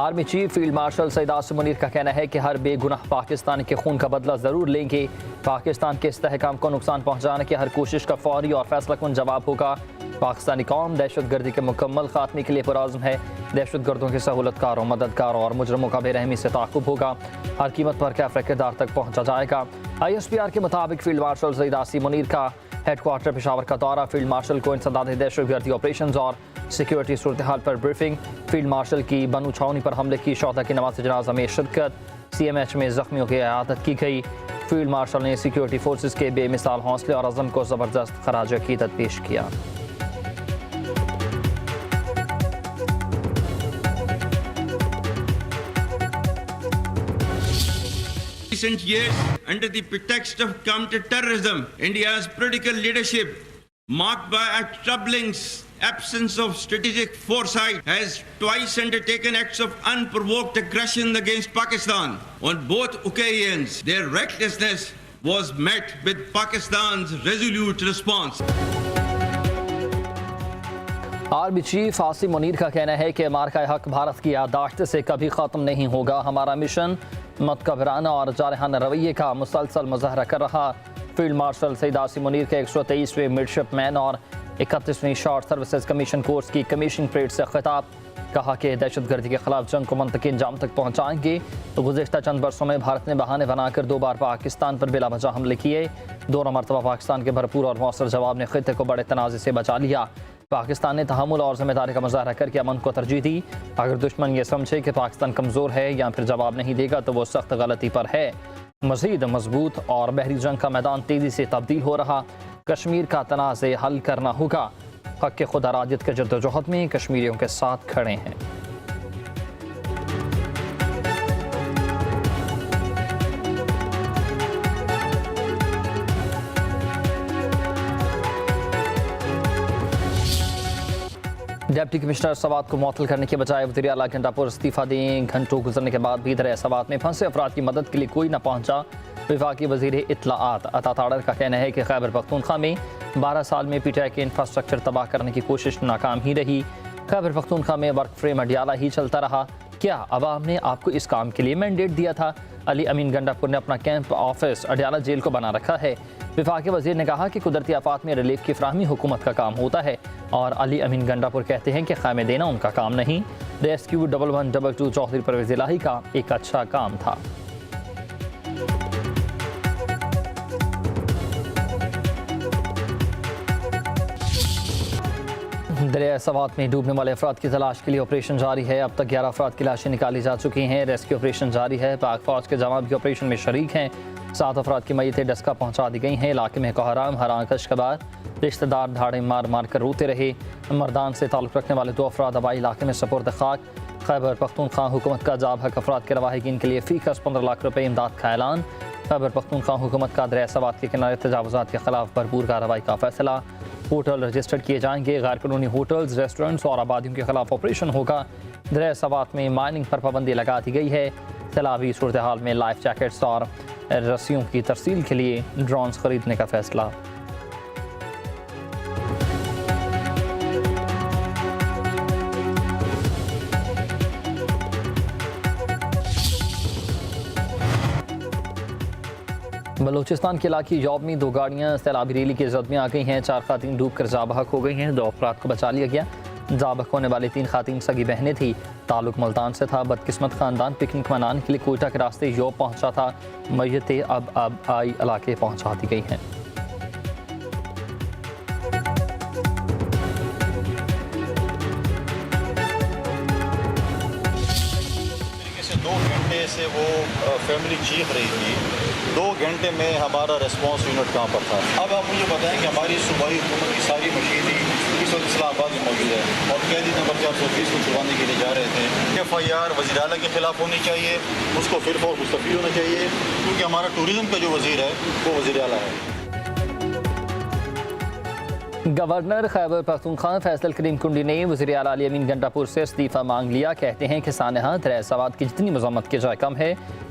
Army chief field marshal Syed Asim Munir का कहना है कि हर बेगुनाह पाकिस्तानी के खून का बदला ज़रूर लेंगे। पाकिस्तान के इस्तेहकाम को नुकसान पहुँचाने की हर कोशिश का फौरी और फैसलाकुन जवाब होगा। पाकिस्तानी कौम दहशतगर्दी के मुकम्मल खात्मे के लिए पुरज़्म है। दहशतगर्दों के सहूलतकारों, मददगारों और मुजरमों का बेरहमी से ताक़ुब होगा। हर कीमत पर कैफरे किरदार तक पहुँचा जाएगा। ISPR के मुताबिक फील्ड मार्शल सईद आसिम मुनीर का हेडक्वार्टर पेशावर का दौरा, फील्ड मार्शल को इंसदाद दहशतगर्दी ऑपरेशन और सिक्योरिटी सूरत हाल पर ब्रीफिंग, फील्ड मार्शल की बनू छावनी पर हमले की शोहदा की नमाज़ जनाजा में शिरकत, CMH में जख्मियों की इयादत की गई। फील्ड मार्शल ने सिक्योरिटी फोर्सेस के बेमिसाल हौसले और अज़म को ज़बरदस्त खराज अक़ीदत पेश किया। Recent years, under the pretext of counter-terrorism, India's political leadership, marked by a troubling absence of strategic foresight, has twice undertaken acts of unprovoked aggression against Pakistan. On both occasions, their recklessness was met with Pakistan's resolute response. Army chief Asim Munir का कहना है कि मार्का हक भारत की याददाश्त से कभी ख़त्म नहीं होगा। हमारा मिशन मतकबराना और जारहाना रवैये का मुसलसल मुजाहरा कर रहा। फील्ड मार्शल सईद आसिम मुनीर के 123वें मिडशिपमैन और 31वीं शॉर्ट सर्विसेज कमीशन कोर्स की कमीशन परेड से खिताब, कहा कि दहशतगर्दी के खिलाफ जंग को मंतकी अंजाम तक पहुँचाएंगे। तो गुज़िश्ता चंद बरसों में भारत ने बहाने बनाकर 2 बार पाकिस्तान पर बिला वजह हमले किए। दोनों मरतबा पाकिस्तान के भरपूर और मौसर जवाब ने खित्ते को बड़े तनाज़े से बचा लिया। पाकिस्तान ने तहम्मुल और जिम्मेदारी का मुजाहरा करके अमन को तरजीह दी। अगर दुश्मन ये समझे कि पाकिस्तान कमज़ोर है या फिर जवाब नहीं देगा तो वो सख्त गलती पर है। मज़ीद मजबूत और बहरी जंग का मैदान तेज़ी से तब्दील हो रहा। कश्मीर का तनाज़े हल करना होगा। हक़ के खुद अरादियत के जद्दोजहद में कश्मीरियों के साथ खड़े हैं। डिप्टी कमिश्नर सवात को मुअत्तल करने के बजाय वज़ीर आला घंटापुर इस्तीफ़ा दें। घंटों गुजरने के बाद भी दरिया सवात में फंसे अफराद की मदद के लिए कोई न पहुंचा। वफाकी वज़ीर इत्तलाआत अता ताड़र का कहना है कि खैबर पख्तूनख्वा में 12 साल में PTI के इंफ्रास्ट्रक्चर तबाह करने की कोशिश नाकाम ही रही। खैबर पख्तूनख्वा में वर्क फ्रेम अडियाला ही चलता रहा। क्या अवाम ने आपको इस काम के लिए मैंडेट दिया था? अली अमीन गंडापुर ने अपना कैंप ऑफिस अडियाला जेल को बना रखा है। वफाकी वज़ीर ने कहा कि कुदरती आफात में रिलीफ की फराहमी हुकूमत का काम होता है और अली अमीन गंडापुर कहते हैं कि ख़ैमे देना उनका काम नहीं। रेस्क्यू 1122 चौधरी परवेज़ इलाही का एक अच्छा काम था। दरिया सवात में डूबने वाले अफराद की तलाश के लिए ऑपरेशन जारी है। अब तक 11 अफराद की लाशें निकाली जा चुकी हैं। रेस्क्यू ऑपरेशन जारी है। पाक फौज के जवान भी ऑपरेशन में शरीक हैं। 7 अफराद की मैयतें डस्का पहुँचा दी गई हैं। इलाके में कोहराम, हरां, कशकबार रिश्तेदार धाड़े मार मार कर रोते रहे। मर्दान से ताल्लुक़ रखने वाले 2 अफराद आबाई इलाके में सपुर्द खाक। खैबर पख्तूनख्वा हुकूमत का जाब हक अफराद के रवाहिकीन के लिए फ़ीकस 15 लाख रुपये इमदाद का ऐलान। खैबर पख्तूनख्वा हुकूमत का दरिया सवात के किनारे तजावुज़ात के खिलाफ भरपूर कार्रवाई का फैसला। होटल रजिस्टर्ड किए जाएंगे। गैर कानूनी होटल्स, रेस्टोरेंट्स और आबादियों के खिलाफ ऑपरेशन होगा। दरिया सवात में माइनिंग पर पाबंदी लगा दी गई है। सैलाबी सूरत हाल में लाइफ जैकेट्स और रस्सियों की तरसील के लिए ड्रोन्स खरीदने का फैसला। बलूचिस्तान के इलाके जॉब में 2 गाड़ियाँ सैलाबी रैली के जद में आ गई हैं। 4 खातीन डूब कर जाबहक हो गई हैं। 2 अफराद को बचा लिया गया। जाबहक होने वाली 3 खातीन सगी बहनें थी। ताल्लुक मुल्तान से था। बदकिस्मत खानदान पिकनिक मनाने के लिए कोयटा के रास्ते जॉब पहुँचा था। मैयतें अब आई इलाके पहुँचा दी गई हैं। से वो फैमिली चीख रही थी। 2 घंटे में हमारा रिस्पांस यूनिट कहाँ पर था। अब आप मुझे बताएं कि हमारी सूबाई हुकूमत की सारी मशीनरी इस वक्त इस्लामाबाद में मौजूद है और कैदी नंबर 420 को छुड़वाने के लिए जा रहे थे। FIR वज़ीर आला के खिलाफ होनी चाहिए, उसको फिर फौर मुस्तफ़ी होना चाहिए, क्योंकि हमारा टूरिज़म का जो वज़ीर है वो वज़ीर आला है। गवर्नर खैबर पख्तूनख्वा फैसल करीम कुंडी ने वज़ीर आला अली अमीन गंडापुर से इस्तीफ़ा मांग लिया। कहते हैं कि सानहा दरिया सवात की जितनी मज़म्मत की जाए कम है।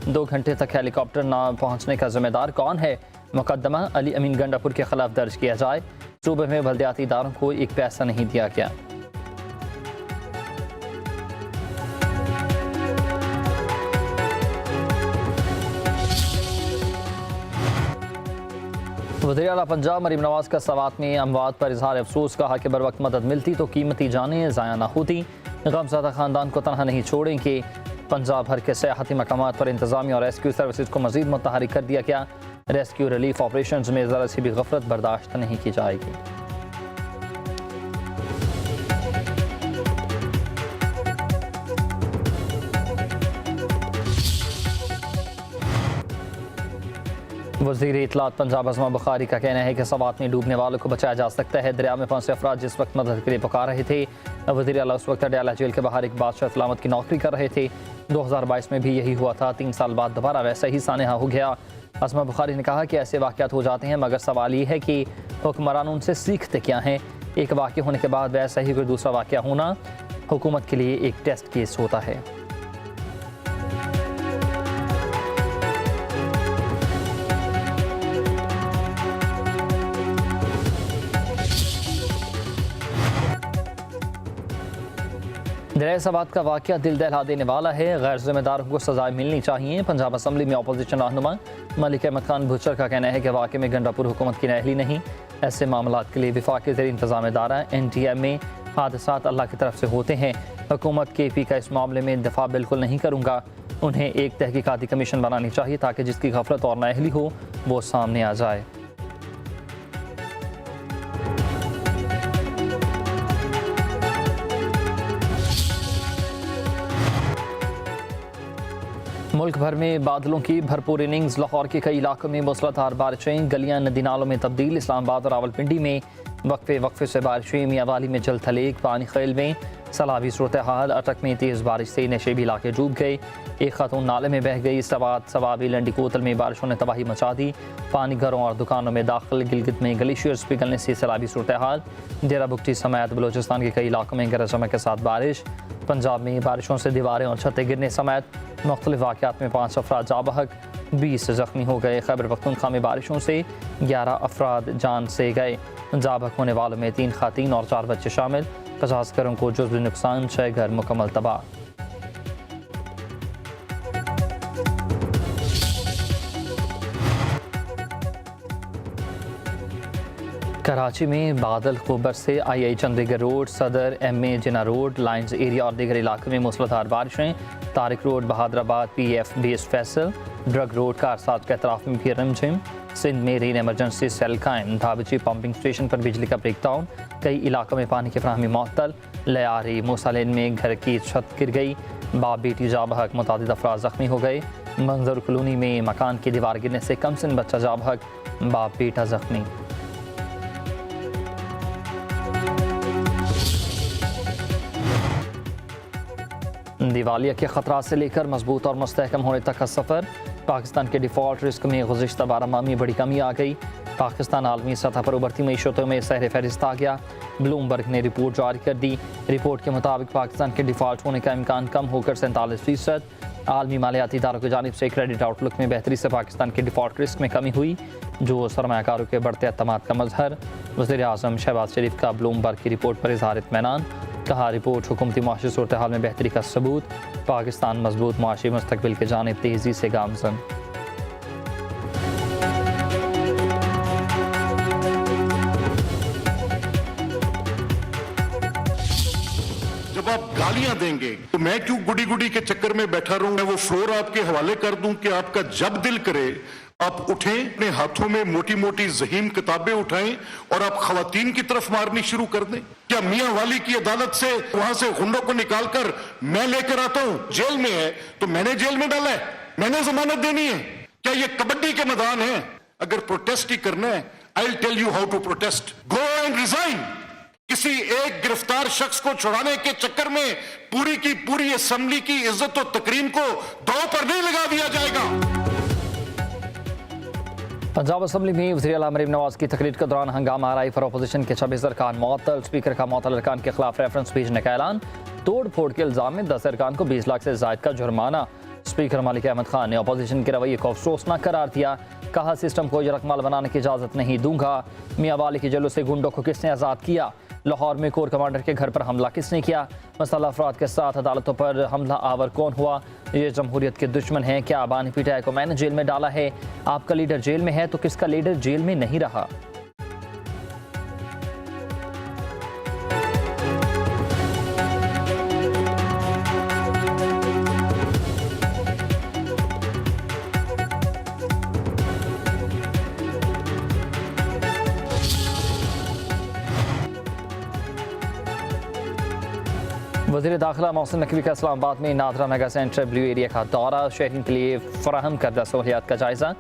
2 घंटे तक हेलीकॉप्टर न पहुँचने का जिम्मेदार कौन है? मुकदमा अली अमीन गंडापुर के खिलाफ दर्ज किया जाए। सूबे में बल्दियाती इदारों को 1 पैसा नहीं दिया गया। वज़ीर आला पंजाब मरीम नवाज का सवात में अमवात पर इजहार अफसोस, कहा कि बर वक्त मदद मिलती तो कीमती जानें ज़ाया ना होती। गमज़दा ख़ानदान को तनहा नहीं छोड़ेंगे। पंजाब भर के सियाहती मकामात पर इंतज़ामिया और रेस्क्यू सर्विसेज को मज़ीद मुतहरिक कर दिया गया। रेस्क्यू रिलीफ ऑपरेशन में ज़रा सी भी गफलत बर्दाश्त नहीं की जाएगी। वज़ीर इत्तलात पंजाब अज़मा बुखारी का कहना है कि सवात में डूबने वालों को बचाया जा सकता है। दरिया में फंसे अफराद जिस वक्त मदद के लिए पुकार रहे थे, वज़ीर आला उस वक्त अडयाला जेल के बाहर एक बादशाह सलामत की नौकरी कर रहे थे। 2022 में भी यही हुआ था। 3 साल बाद दोबारा वैसा ही सानहा हो गया। अज़मा बुखारी ने कहा कि ऐसे वाक़यात हो जाते हैं, मगर सवाल ये है कि हुक्मरान उनसे सीखते क्या हैं। एक वाक़या होने के बाद वैसा ही कोई दूसरा वाक़या होना हुकूमत के लिए एक टेस्ट केस होता है। दरिया सवात का वाक़या दिल दहला देने वाला है। गैर जिम्मेदारों को सजाएं मिलनी चाहिए। पंजाब असम्बली में अपोजिशन रहनुमा मलिक अहमद खान भुच्चर का कहना है कि वाक़े में गंडापुर हुकूमत की नाअहली नहीं। ऐसे मामलात के लिए वफाकी ज़ेर इंतज़ाम इदारा NTM में हादसात अल्लाह की तरफ से होते हैं। हुकूमत KP का इस मामले में दफा बिल्कुल नहीं करूँगा। उन्हें एक तहकीकाती कमीशन बनानी चाहिए ताकि जिसकी गफलत और नाअहली हो वो सामने आ जाए। मुल्क भर में बादलों की भरपूर इनिंग्स। लाहौर के कई इलाकों में मूसलाधार बारिशें, गलियां नदी नालों में तब्दील। इस्लामाबाद और रावलपिंडी में वक्फे से बारिशें। मियांवाली में जल थलेग, पानी खेल में सैलाबी सूरत हाल। अटक में तेज़ बारिश से नशेबी इलाके डूब गए। एक खातून नाले में बह गई। सवाबी लंडी कोतल में बारिशों ने तबाही मचा दी। पानी घरों और दुकानों में दाखिल। गिलगित में ग्लेशियर्स पिघलने से सैलाबी सूरत हाल। डेरा बुगटी समेत बलोचिस्तान के कई इलाकों में गरज चमक के साथ बारिश। पंजाब में बारिशों से दीवारें और छतें गिरने समेत मुख्तलिफ वाक़यात में 5 अफराद जा बहक, 20 ज़ख्मी हो गए। खैबर पख्तूनख्वा में बारिशों से 11 अफराद जान से गए। जा बहक होने वालों में 3 खातीन और 4 बच्चे शामिल। 50 घरों को जुज़वी नुकसान, 6 घर मुकम्मल तबाह। कराची में बादल खूब बरसे। II Chandigarh road, Saddar, MA Jinnah road, lines area और दीगर इलाकों में मूसलाधार बारिशें। Tariq road, Bahadurabad, PF base Faisal, drug road, Karsaz के अतराफ में भी रिमझिम। सिंध में रेन एमरजेंसी सेल कायम। धाबची पंपिंग स्टेशन पर बिजली का ब्रेकडाउन। कई इलाकों में पानी की फराहमी मुअत्तल। लयारी मूसालेन में घर की छत गिर गई। बाप बेटी जा बहक, मुतादिद अफराद ज़ख्मी हो गए। मंजर कॉलोनी में मकान की दीवार गिरने से कमसिन बच्चा जा बहक, बाप बेटा ज़ख्मी। दिवालिया के खतरा से लेकर मजबूत और मुस्तहकम होने तक का सफ़र। पाकिस्तान के डिफ़ॉल्ट रिस्क में गुज़िश्ता 12 माह में बड़ी कमी आ गई। पाकिस्तान आलमी सतह पर उभरती मीशतों में सहर फहरिस्त आ गया। ब्लूमबर्ग ने रिपोर्ट जारी कर दी। रिपोर्ट के मुताबिक पाकिस्तान के डिफ़ॉल्ट होने का इम्कान कम होकर 47%। आलमी मालियाती इदारों की जानिब से क्रेडिट आउटलुक में बेहतरी से पाकिस्तान के डिफ़ॉल्ट रिस्क में कमी हुई, जो सरमायाकारों के बढ़ते एतमाद का मजहर। वज़ीर आज़म शहबाज शरीफ का ब्लूमबर्ग की रिपोर्ट पर इज़हार इत्मीनान। कहा, रिपोर्ट हुकूमती मुआशी सूरत हाल में बेहतरी का सबूत। पाकिस्तान मजबूत मुआशी मुस्तकबिल के जानिब तेज़ी से गामज़न। जब आप गालियां देंगे तो मैं क्यों गुडी गुडी के चक्कर में बैठा रहूं? मैं वो फ्लोर आपके हवाले कर दूं कि आपका जब दिल करे आप उठें, अपने हाथों में मोटी मोटी ज़हीम किताबें उठाएं और आप खवातीन की तरफ मारनी शुरू कर दें। क्या मियां वाली की अदालत से वहां से गुंडों को निकालकर मैं लेकर आता हूं, जेल में है तो मैंने जेल में डाला है, मैंने जमानत देनी है? क्या ये कबड्डी के मैदान है? अगर प्रोटेस्ट ही करना है, I will tell you how to protest. Go and resign. किसी एक गिरफ्तार शख्स को छुड़ाने के चक्कर में पूरी की पूरी असेंबली की इज्जत और तकरीम को दांव पर नहीं लगा दिया जाएगा। पंजाब असम्बली में वज़ीर आला मरीम नवाज की तकरीर के दौरान हंगामा आराई फॉर अपोजिशन के 26 अरकान मुअत्तल। स्पीकर का मुअत्तल अरकान के खिलाफ रेफरेंस भेजने का ऐलान। तोड़ फोड़ के इल्जाम में 10 अरकान को 20 लाख से ज़ायद का जुर्माना। स्पीकर मलिक अहमद खान ने अपोजिशन के रवैये को अफसोसनाक करार दिया। कहा, सिस्टम को यरकमाल बनाने की इजाज़त नहीं दूंगा। मियांवाली की जेलों से गुंडों को किसने आज़ाद किया? लाहौर में कोर कमांडर के घर पर हमला किसने किया? मसल्ह अफराद के साथ अदालतों पर हमला आवर कौन हुआ? ये जमहूरियत के दुश्मन हैं। क्या बानी पीटीआई को मैंने जेल में डाला है? आपका लीडर जेल में है तो किसका लीडर जेल में नहीं रहा? वज़ीर दाखिला मोहसिन नकवी का इस्लामाबाद में NADRA mega centre blue area का दौरा। शहरियों के लिए फराहम करदा सहूलियात का जायज़ा।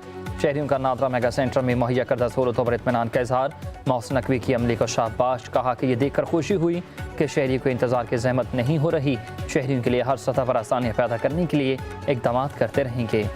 शहरियों का नादरा मेगा सेंटर में मुहैया करदा सहूलतों पर इत्मीनान का इजहार। मोहसिन नकवी की अमले को शाबाश। कहा कि ये देखकर खुशी हुई कि शहरियों को इंतज़ार की जहमत नहीं हो रही। शहरियों के लिए हर सतह पर आसानियाँ पैदा करने के लिए इक़दाम करते रहेंगे।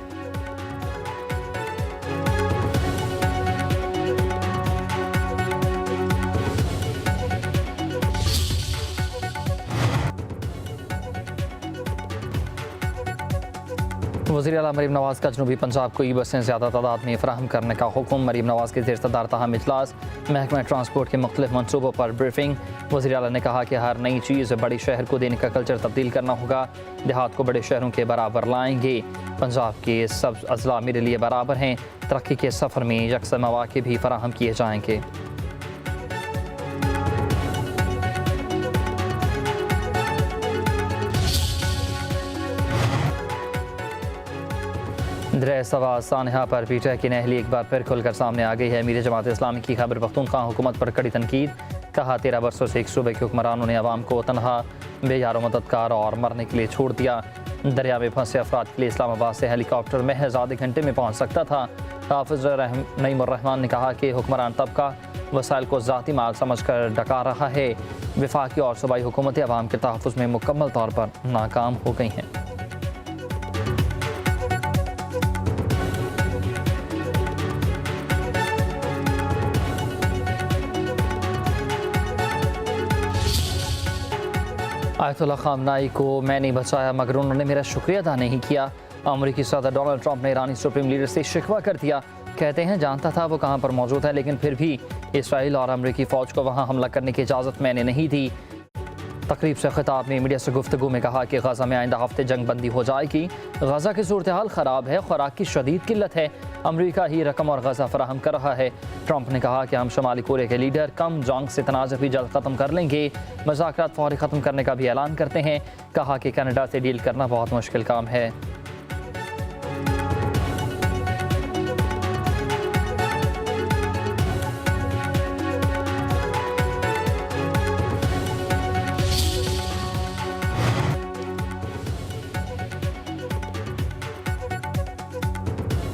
वज़ीर आला मरीम नवाज़ का जनूबी पंजाब को ई बसें ज़्यादा तादाद में फ़राहम करने का हुक्म। मरीम नवाज़ के ज़ेर सदारत अहम इजलास। महकमा ट्रांसपोर्ट के मुख्तलिफ मनसूबों पर ब्रीफिंग। वज़ीर आला ने कहा कि हर नई चीज़ बड़ी शहर को देने का कल्चर तब्दील करना होगा। देहात को बड़े शहरों के बराबर लाएंगे। पंजाब के सब अजला मेरे लिए बराबर हैं। तरक्की के सफ़र में यकसा मौक़े भी फ़राहम किए जाएंगे। दरिया सवा सानहा पर पीटीआई की नहली एक बार फिर खुलकर सामने आ गई है। मीर जमात इस्लामी की खैबर पख्तूनख्वा हुकूमत पर कड़ी तनकीद। कहा 13 बरसों से एक सूबे के हुक्मरानों ने अवाम को तनहा बेयारो मददगार और मरने के लिए छोड़ दिया। दरिया में फंसे अफराद के लिए इस्लामाबाद से हेलीकॉप्टर महज आधे घंटे में पहुँच सकता था। हाफिज नईमुर्रहमान ने कहा कि हुक्मरान तबका वसाइल को ज़ाती माल समझ कर डका रहा है। वफाकी और सूबाई हुकूमतें अवाम के तहफ़्फ़ुज़ में मुकम्मल तौर पर नाकाम हो गई हैं। आयतुल्लाह ख़ामनाई को मैंने बचाया मगर उन्होंने मेरा शुक्रिया अदा नहीं किया। अमरीकी सदर डोनाल्ड ट्रंप ने ईरानी सुप्रीम लीडर से शिकवा कर दिया। कहते हैं जानता था वो कहाँ पर मौजूद है, लेकिन फिर भी इसराइल और अमरीकी फ़ौज को वहाँ हमला करने की इजाज़त मैंने नहीं दी। तकरीब से खिताब में मीडिया से गुफ्तगू में कहा कि गज़ा में आइंदा हफ्ते जंग बंदी हो जाएगी। गज़ा की सूरत हाल ख़राब है, खुराक की शदीद किल्लत है। अमरीका ही रकम और गज़ा फराहम कर रहा है। ट्रंप ने कहा कि हम शुमाली कोरिया के लीडर कम जोंग से तनाज़ भी जल्द ख़त्म कर लेंगे। मुज़ाकरात फौरी ख़त्म करने का भी ऐलान करते हैं। कहा कि कनाडा से डील करना बहुत मुश्किल काम है।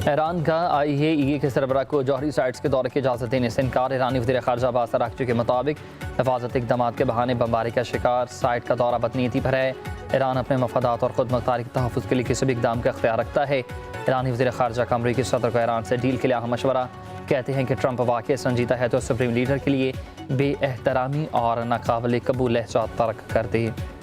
ईरान का IAEA के सरबराह को जौहरी साइट्स के दौरे की इजाज़त देने से इनकार। ईरानी वज़ीर ख़ारजा अब्बास अराग़ची के मुताबिक हिफाजती इक़दाम के बहाने बमबारी का शिकार। साइट का दौरा बदनीयती पर है। ईरान अपने मफादात और खुद मुख्तारी के तहफ़्फ़ुज़ के लिए किसी भी इक़दाम का इख्तियार रखता है। ईरानी वज़ीर ख़ारजा का अमरीकी सदर को ईरान से डील के लिए अहम मशवरा। कहते हैं कि ट्रंप वाक़ई संजीदा है तो सुप्रीम लीडर के लिए बेएहतरामी और नाक़ाबिल कबूल लहजा तर्क कर दे।